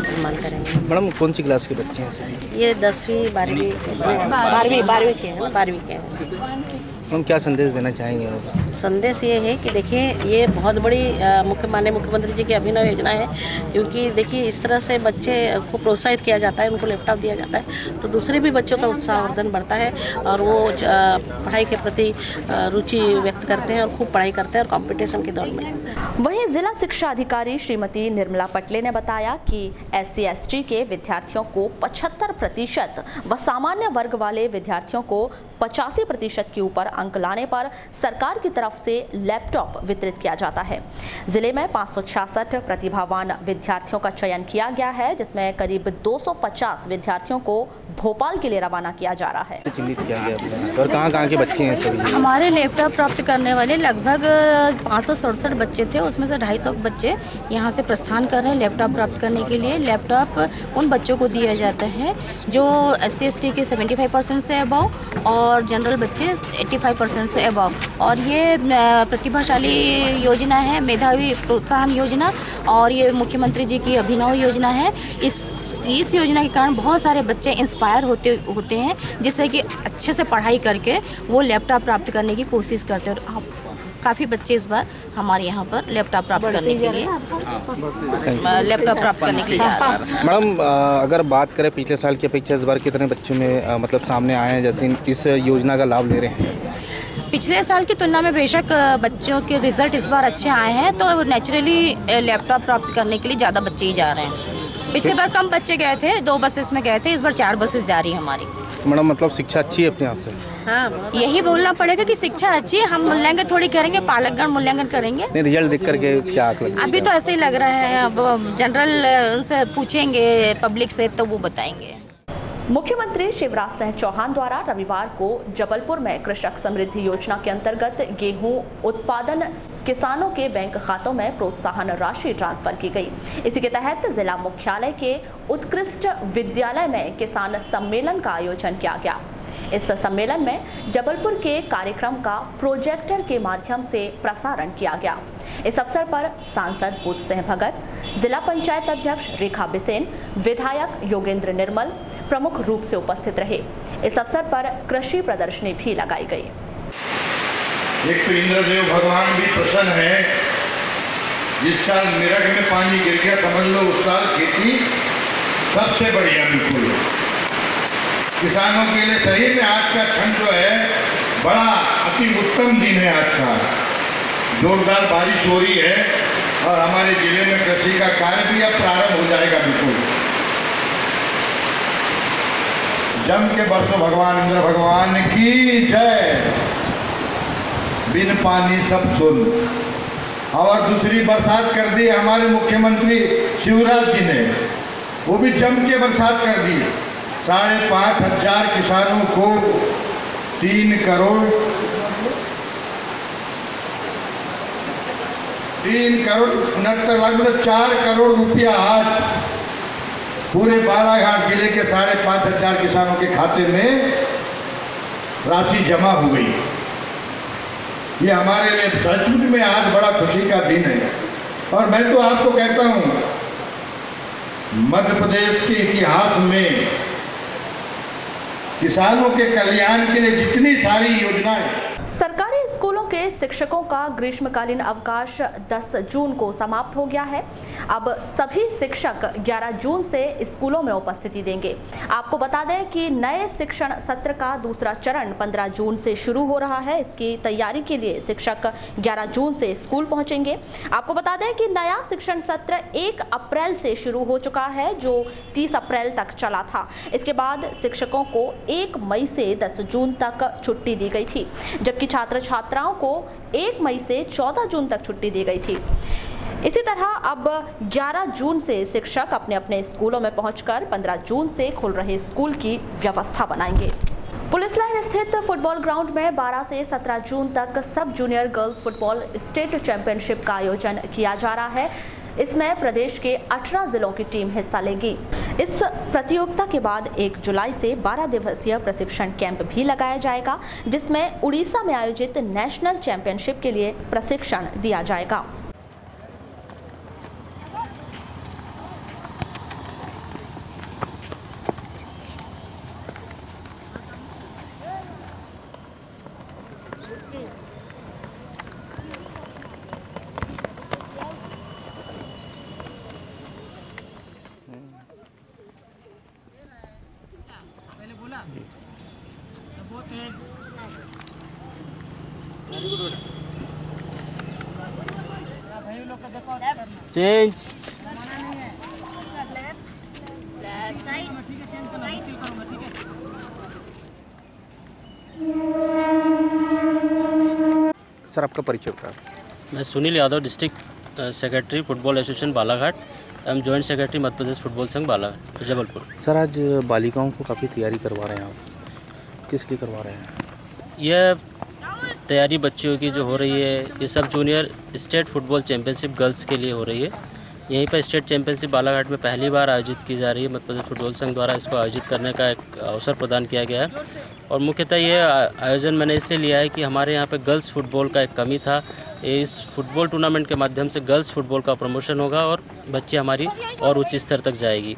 सम्मान करेंगे। मैडम कौन सी क्लास के बच्चे हैं सर? ये 10वीं 12वीं के हैं। 12वीं के हैं। हम क्या संदेश देना चाहेंगे? संदेश ये है कि देखिए ये बहुत बड़ी माननीय मुख्यमंत्री जी की अभिनव योजना है, क्योंकि देखिए इस तरह से बच्चे को प्रोत्साहित किया जाता है, उनको लैपटॉप दिया जाता है तो दूसरे भी बच्चों का उत्साहवर्धन बढ़ता है और वो पढ़ाई के प्रति रुचि व्यक्त करते हैं और खूब पढ़ाई करते हैं और कंपटीशन की दौड़ में। वहीं जिला शिक्षा अधिकारी श्रीमती निर्मला पटले ने बताया कि SC/ST के विद्यार्थियों को 75% व सामान्य वर्ग वाले विद्यार्थियों को 85% के ऊपर अंक लाने पर सरकार की तरफ से लैपटॉप वितरित किया जाता है। जिले में 566 प्रतिभावान विद्यार्थियों का चयन किया गया है, जिसमें करीब 250 विद्यार्थियों को भोपाल के लिए रवाना किया जा रहा है। चिन्हित किया गया और कहाँ के बच्चे हैं सभी? हमारे लैपटॉप प्राप्त करने वाले लगभग 567 बच्चे थे, उसमें से 250 बच्चे यहाँ से प्रस्थान कर रहे हैं लैपटॉप प्राप्त करने के लिए। लैपटॉप उन बच्चों को दिया जाता है जो SC/ST के 75% से अबव और जनरल बच्चे 85% से अबव। और ये प्रतिभाशाली योजना है, मेधावी प्रोत्साहन योजना, और ये मुख्यमंत्री जी की अभिनव योजना है। इस योजना के कारण बहुत सारे बच्चे इंस्पायर होते हैं, जिससे कि अच्छे से पढ़ाई करके वो लैपटॉप प्राप्त करने की कोशिश करते हैं। और काफ़ी बच्चे इस बार हमारे यहाँ पर लैपटॉप प्राप्त करने के लिए जा रहे हैं। मैडम अगर बात करें पिछले साल की अपेक्षा इस बार कितने बच्चों में मतलब सामने आए हैं जैसे इस योजना का लाभ ले रहे हैं? पिछले साल की तुलना में बेशक बच्चों के रिजल्ट इस बार अच्छे आए हैं, तो नेचुरली लैपटॉप प्राप्त करने के लिए ज़्यादा बच्चे ही जा रहे हैं। पिछले बार कम बच्चे गए थे, 2 बसेस में गए थे, इस बार 4 बसेस जा रही है हमारी। मैडम मतलब शिक्षा अच्छी है अपने यहाँ से? हाँ, यही बोलना पड़ेगा कि शिक्षा अच्छी है। हम मूल्यांकन थोड़ी करेंगे, पालकगण मूल्यांकन करेंगे। नहीं, रिजल्ट देख करके क्या लगता है? अभी तो ऐसे ही लग रहा है, अब जनरल उनसे पूछेंगे पब्लिक से तो वो बताएंगे। मुख्यमंत्री शिवराज सिंह चौहान द्वारा रविवार को जबलपुर में कृषक समृद्धि योजना के अंतर्गत गेहूं उत्पादन किसानों के बैंक खातों में प्रोत्साहन राशि ट्रांसफर की गई। इसी के तहत जिला मुख्यालय के उत्कृष्ट विद्यालय में किसान सम्मेलन का आयोजन किया गया। इस सम्मेलन में जबलपुर के कार्यक्रम का प्रोजेक्टर के माध्यम से प्रसारण किया गया। इस अवसर पर सांसद बुद्ध सिंह भगत, जिला पंचायत अध्यक्ष रेखा बिसेन, विधायक योगेंद्र निर्मल प्रमुख रूप से उपस्थित रहे। इस अवसर पर कृषि प्रदर्शनी भी लगाई गई। एक तो इंद्रदेव भगवान भी प्रसन्न है। जिस साल निरग में पानी गिर गया समझ लो उस साल खेती सबसे बढ़िया बिल्कुल। किसानों के लिए सही में आज का क्षण जो है बड़ा अति उत्तम दिन है। आज का जोरदार बारिश हो रही है और हमारे जिले में कृषि का कार्य भी अब प्रारंभ हो जाएगा बिल्कुल। जम के बरसो भगवान इंद्र भगवान की जय। बिन पानी सब सुन। और दूसरी बरसात कर दी हमारे मुख्यमंत्री शिवराज जी ने, वो भी जम के बरसात कर दी। 5,500 किसानों को 3 करोड़ 69 4 करोड़ रुपया आज पूरे बालाघाट जिले के 5,500 किसानों के खाते में राशि जमा हो गई। ये हमारे लिए सचमुच में आज बड़ा खुशी का दिन है। और मैं तो आपको कहता हूँ मध्य प्रदेश के इतिहास में किसानों के कल्याण के लिए जितनी सारी योजनाएं। सरकारी स्कूलों के शिक्षकों का ग्रीष्मकालीन अवकाश 10 जून को समाप्त हो गया है। अब सभी शिक्षक 11 जून से स्कूलों में उपस्थिति देंगे। आपको बता दें कि नए शिक्षण सत्र का दूसरा चरण 15 जून से शुरू हो रहा है। इसकी तैयारी के लिए शिक्षक 11 जून से स्कूल पहुंचेंगे। आपको बता दें कि नया शिक्षण सत्र 1 अप्रैल से शुरू हो चुका है, जो 30 अप्रैल तक चला था। इसके बाद शिक्षकों को 1 मई से 10 जून तक छुट्टी दी गई थी, जबकि जबकि छात्र छात्राओं को 1 मई से 14 जून तक छुट्टी दी गई थी। इसी तरह अब 11 जून से शिक्षक अपने अपने स्कूलों में पहुंचकर 15 जून से खुल रहे स्कूल की व्यवस्था बनाएंगे। पुलिस लाइन स्थित फुटबॉल ग्राउंड में 12 से 17 जून तक सब junior girls football state championship का आयोजन किया जा रहा है। इसमें प्रदेश के 18 जिलों की टीम हिस्सा लेगी। इस प्रतियोगिता के बाद 1 जुलाई से 12 दिवसीय प्रशिक्षण कैंप भी लगाया जाएगा, जिसमें उड़ीसा में आयोजित नेशनल चैंपियनशिप के लिए प्रशिक्षण दिया जाएगा। चेंज सर, आपका परिचय क्या? मैं Sunil Yadav, district secretary football association Balaghat एवं joint secretary Madhya Pradesh football संघ बालाघाट जबलपुर। सर, आज बालिकाओं को काफ़ी तैयारी करवा रहे हैं आप, किस लिए करवा रहे हैं? यह तैयारी बच्चियों की जो हो रही है, ये सब junior state football championship girls के लिए हो रही है। यहीं पर स्टेट चैंपियनशिप बालाघाट में पहली बार आयोजित की जा रही है। मध्य प्रदेश फुटबॉल संघ द्वारा इसको आयोजित करने का एक अवसर प्रदान किया गया है और मुख्यतः ये आयोजन मैंने इसलिए लिया है कि हमारे यहाँ पे गर्ल्स फुटबॉल का एक कमी था। इस फुटबॉल टूर्नामेंट के माध्यम से गर्ल्स फुटबॉल का प्रमोशन होगा और बच्ची हमारी और उच्च स्तर तक जाएगी।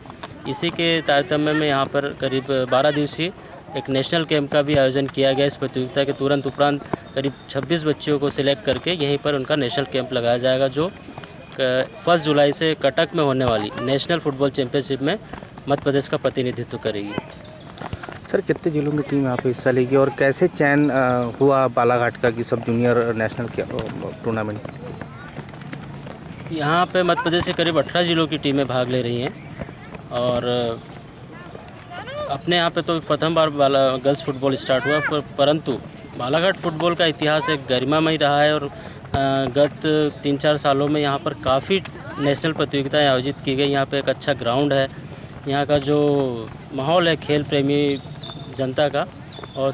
इसी के तारतम्य में यहाँ पर करीब 12 दिवसीय एक नेशनल कैंप का भी आयोजन किया गया। इस प्रतियोगिता के तुरंत उपरांत करीब 26 बच्चियों को सिलेक्ट करके यहीं पर उनका नेशनल कैंप लगाया जाएगा, जो 1 जुलाई से कटक में होने वाली नेशनल फुटबॉल चैंपियनशिप में मध्य प्रदेश का प्रतिनिधित्व करेगी। सर, कितने जिलों की टीम यहाँ पे हिस्सा लेगी और कैसे चयन हुआ बालाघाट का कि सब जूनियर नेशनल टूर्नामेंट? यहाँ पे मध्य प्रदेश से करीब 18 जिलों की टीमें भाग ले रही हैं और अपने यहाँ पे तो प्रथम बार गर्ल्स फुटबॉल स्टार्ट हुआ, परंतु बालाघाट फुटबॉल का इतिहास एक गरिमामय रहा है और गत 3-4 सालों में यहाँ पर काफ़ी नेशनल प्रतियोगिताएं आयोजित की गई। यहाँ पे एक अच्छा ग्राउंड है, यहाँ का जो माहौल है खेल प्रेमी जनता का और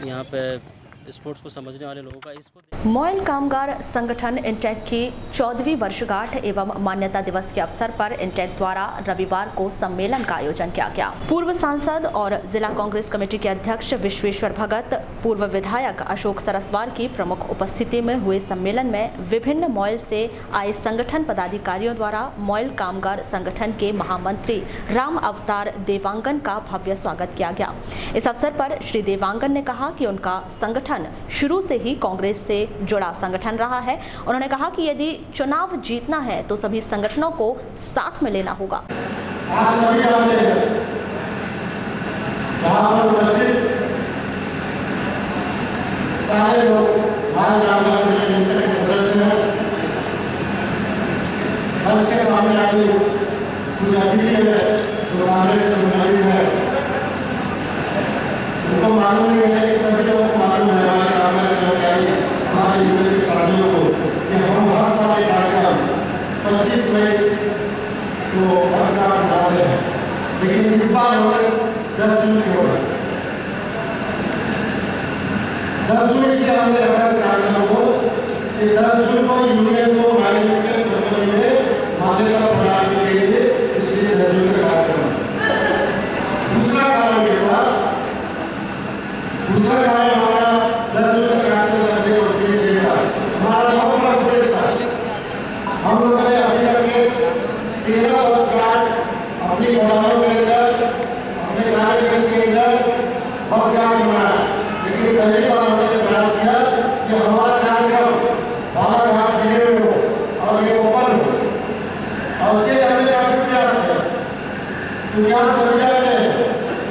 यहाँ पे स्पोर्ट्स को समझने वाले लोगों का इसको। मॉयल कामगार संगठन इंटेक की 14वीं वर्षगांठ एवं मान्यता दिवस के अवसर पर इंटेक द्वारा रविवार को सम्मेलन का आयोजन किया गया। पूर्व सांसद और जिला कांग्रेस कमेटी के अध्यक्ष विश्वेश्वर भगत, पूर्व विधायक अशोक सरस्वार की प्रमुख उपस्थिति में हुए सम्मेलन में विभिन्न मॉयल से आए संगठन पदाधिकारियों द्वारा मॉयल कामगार संगठन के महामंत्री राम अवतार देवांगन का भव्य स्वागत किया गया। इस अवसर पर श्री देवांगन ने कहा कि उनका संगठन शुरू से ही कांग्रेस से जुड़ा संगठन रहा है। उन्होंने कहा कि यदि चुनाव जीतना है तो सभी संगठनों को साथ में लेना होगा। आप सभी जानते हैं, यहाँ पर उपस्थित सारे लोग मॉयल कामगार संगठन के सदस्य हैं। मंच के सामने ऐसे कुछ अतिथि हैं जो कांग्रेस से संबंधित हैं। उनको मालूम नहीं है, सभी लोगों को मालूम है, हमारे कामगार कर्मचारी, हमारे यूनियन के साथियों को, कि हम हर साल एक कार्यक्रम 25 मई को हर साल मनाते हैं, लेकिन इस बार हमें 10 जून की होगा। 10 जून इसलिए हमने रखा इस कार्यक्रम को कि 10 जून को यूनियन को हमारे यूनियन कंपनी में मान्यता प्रदान की गई है, इसलिए 10 जून का कार्यक्रम। दूसरा कारण ये था, दूसरा कारण हमारा 10 जून का कार्यक्रम करने का उद्देश्य था, हमारा बहुत बड़ा उद्देश्य था। हम लोगों ने अभी तक के 13 वर्षगांठ अपनी गवाहों के अंदर, अपने कार्यक्रम के अंदर बहुत काम बनाया, लेकिन पहली बार हमने प्रयास किया कि हमारा कार्यक्रम बालाघाट जिले में हो और ये ओपन हो, और उसके लिए हमने काफी प्रयास किया। तो क्या चल जाते हैं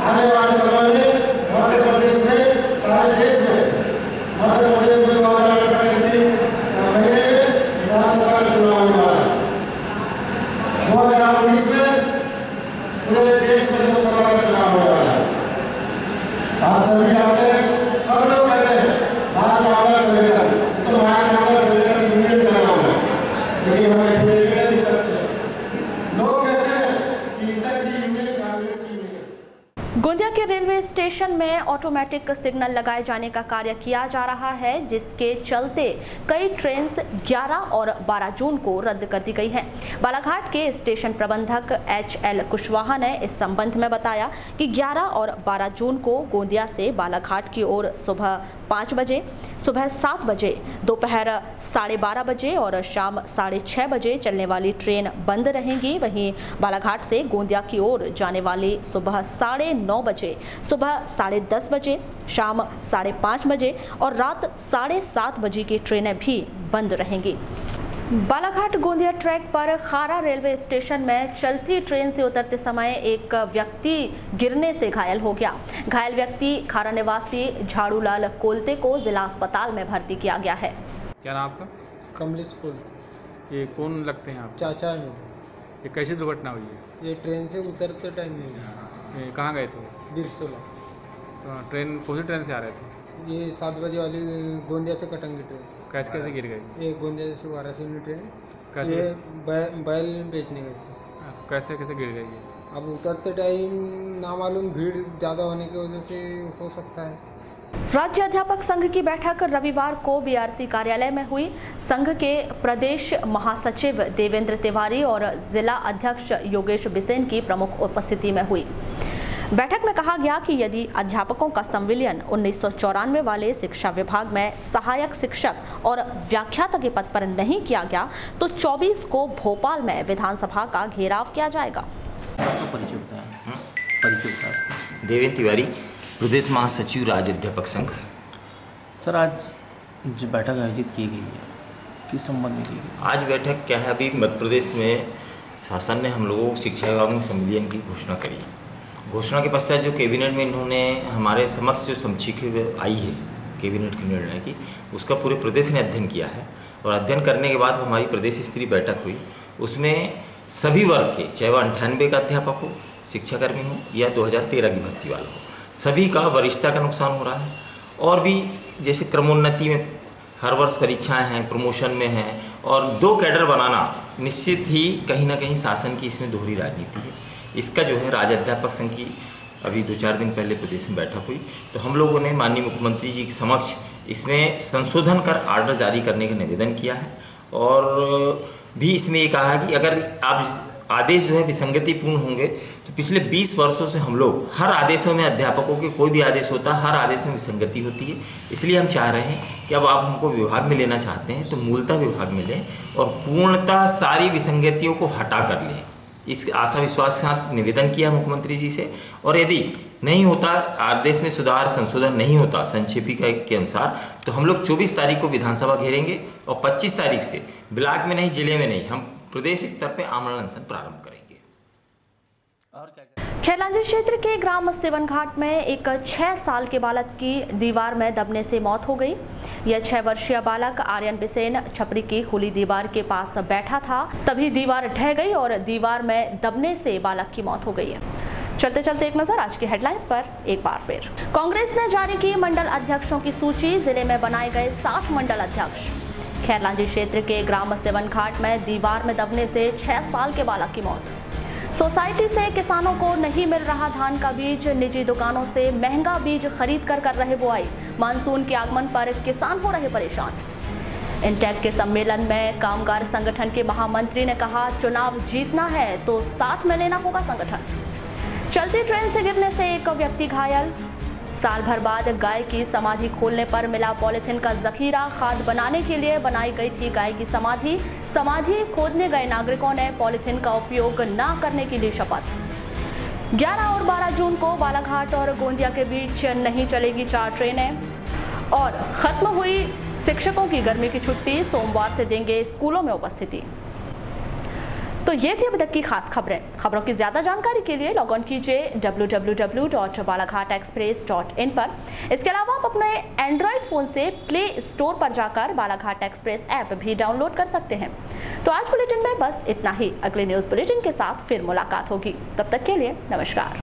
आने वाले समय में मध्य प्रदेश में, सारे देश में, मध्य प्रदेश में बालाघाट का महीने में विधानसभा का चुनाव होने वाला है। 2019 में पूरे देश में लोकसभा का चुनाव होने वाला है। आप सभी जानते हैं, सब लोग कहते हैं स्टेशन में ऑटोमेटिक सिग्नल लगाए जाने का कार्य किया जा रहा है, जिसके चलते कई ट्रेन 11 और 12 जून को रद्द कर दी गई है। बालाघाट के स्टेशन प्रबंधक HL कुशवाहा ने इस संबंध में बताया कि 11 और 12 जून को गोंदिया से बालाघाट की ओर सुबह 5 बजे, सुबह 7 बजे, दोपहर 12:30 बजे और शाम 6:30 बजे चलने वाली ट्रेन बंद रहेंगी। वहीं बालाघाट से गोंदिया की ओर जाने वाली सुबह 9:30 बजे, सुबह 10:30 बजे, शाम 5:30 बजे और रात 7:30 बजे की ट्रेनें भी बंद रहेंगी। बालाघाट गोंदिया ट्रैक पर खारा रेलवे स्टेशन में चलती ट्रेन से उतरते समय एक व्यक्ति गिरने से घायल हो गया। घायल व्यक्ति खारा निवासी झाड़ूलाल कोलते को जिला अस्पताल में भर्ती किया गया है। क्या नाम आपका? कमलेश कोलते। ये कौन लगते हैं आप? चाचा है। ये कैसी दुर्घटना हुई है? ये ट्रेन से उतरते टाइम नहीं। ये कहाँ गए थे? बिरसोला। ट्रेन कौन सी ट्रेन से आ रहे थे? ये 7 बजे वाली गोंदिया से कटंगी ट्रेन। कैसे कैसे गिर गई? ये गोंदिया से वाराणसी ट्रेन। कैसे? ये बैल बेचने गए थे। तो कैसे कैसे गिर गई? अब उतरते टाइम ना मालूम भीड़ ज़्यादा होने की वजह से हो सकता है। राज्य अध्यापक संघ की बैठक रविवार को BRC कार्यालय में हुई। संघ के प्रदेश महासचिव देवेंद्र तिवारी और जिला अध्यक्ष योगेश बिसेन की प्रमुख उपस्थिति में हुई। बैठक में कहा गया कि यदि अध्यापकों का संविलियन 1994 वाले शिक्षा विभाग में सहायक शिक्षक और व्याख्याता के पद पर नहीं किया गया तो 24 को भोपाल में विधानसभा का घेराव किया जाएगा। देवेंद्र तिवारी, प्रदेश महासचिव राज्य अध्यापक संघ। सर, आज जो बैठक आयोजित की गई है किस संबंध में की गई? आज बैठक क्या है, अभी मध्य प्रदेश में शासन ने हम लोगों को शिक्षा विभाग में संविलियन की घोषणा करी। घोषणा के पश्चात जो कैबिनेट में इन्होंने हमारे समक्ष जो समीक्षा आई है कैबिनेट के निर्णय की, उसका पूरे प्रदेश ने अध्ययन किया है और अध्ययन करने के बाद हमारी प्रदेश स्तरीय बैठक हुई। उसमें सभी वर्ग के, चाहे वह 98 का अध्यापक हो, शिक्षाकर्मी हो या 2013 की भर्ती वाला हो, सभी का वरिष्ठता का नुकसान हो रहा है। और भी जैसे क्रमोन्नति में हर वर्ष परीक्षाएं हैं, प्रमोशन में हैं, और 2 कैडर बनाना निश्चित ही कहीं ना कहीं शासन की इसमें दोहरी राजनीति है। इसका जो है राज्य अध्यापक संघ की अभी 2-4 दिन पहले प्रदेश में बैठक हुई, तो हम लोगों ने माननीय मुख्यमंत्री जी के समक्ष इसमें संशोधन कर आर्डर जारी करने का निवेदन किया है। और भी इसमें ये कहा है कि अगर आप आदेश जो है विसंगतिपूर्ण होंगे तो पिछले 20 वर्षों से हम लोग हर आदेशों में, अध्यापकों के कोई भी आदेश होता है, हर आदेश में विसंगति होती है। इसलिए हम चाह रहे हैं कि अब आप हमको विभाग में लेना चाहते हैं तो मूलतः विभाग में लें और पूर्णतः सारी विसंगतियों को हटा कर लें। इस आशा विश्वास के साथ निवेदन किया मुख्यमंत्री जी से। और यदि नहीं होता, आदेश में सुधार संशोधन नहीं होता संक्षेपिका के अनुसार, तो हम लोग 24 तारीख को विधानसभा घेरेंगे और 25 तारीख से ब्लॉक में नहीं, जिले में नहीं, हम प्रदेश स्तर पे आमरण अनशन प्रारंभ करेंगे। खैरलांजी क्षेत्र के ग्राम सिवनघाट में एक 6 साल के बालक की दीवार में दबने से मौत हो गई। यह 6 वर्षीय बालक आर्यन बिसेन छपरी की खुली दीवार के पास बैठा था, तभी दीवार ढह गई और दीवार में दबने से बालक की मौत हो गई है। चलते चलते एक नजर आज की हेडलाइंस पर एक बार फिर। कांग्रेस ने जारी की मंडल अध्यक्षों की सूची, जिले में बनाए गए 60 मंडल अध्यक्ष। खैरलांजी क्षेत्र के ग्राम सिवनघाट में दीवार में दबने से 6 साल के बालक की मौत। सोसाइटी से किसानों को नहीं मिल रहा धान का बीज, निजी दुकानों से महंगा बीज खरीद कर रहे बुआई। मानसून के आगमन पर किसान हो रहे परेशान। इंटेक के सम्मेलन में कामगार संगठन के महामंत्री ने कहा, चुनाव जीतना है तो साथ में लेना होगा संगठन। चलती ट्रेन से गिरने से एक व्यक्ति घायल। साल भर बाद गाय की समाधि खोलने पर मिला पॉलिथीन का जखीरा। खाद बनाने के लिए बनाई गई थी गाय की समाधि। समाधि खोदने गए नागरिकों ने पॉलिथीन का उपयोग न करने की ली शपथ। 11 और 12 जून को बालाघाट और गोंदिया के बीच नहीं चलेगी 4 ट्रेनें। और खत्म हुई शिक्षकों की गर्मी की छुट्टी, सोमवार से देंगे स्कूलों में उपस्थिति। तो ये थी अभी तक की खास खबरें। खबरों की ज्यादा जानकारी के लिए लॉग ऑन कीजिए www.balaghatexpress.in पर। इसके अलावा आप अपने एंड्रॉइड फोन से प्ले स्टोर पर जाकर बालाघाट एक्सप्रेस ऐप भी डाउनलोड कर सकते हैं। तो आज बुलेटिन में बस इतना ही। अगले न्यूज बुलेटिन के साथ फिर मुलाकात होगी, तब तक के लिए नमस्कार।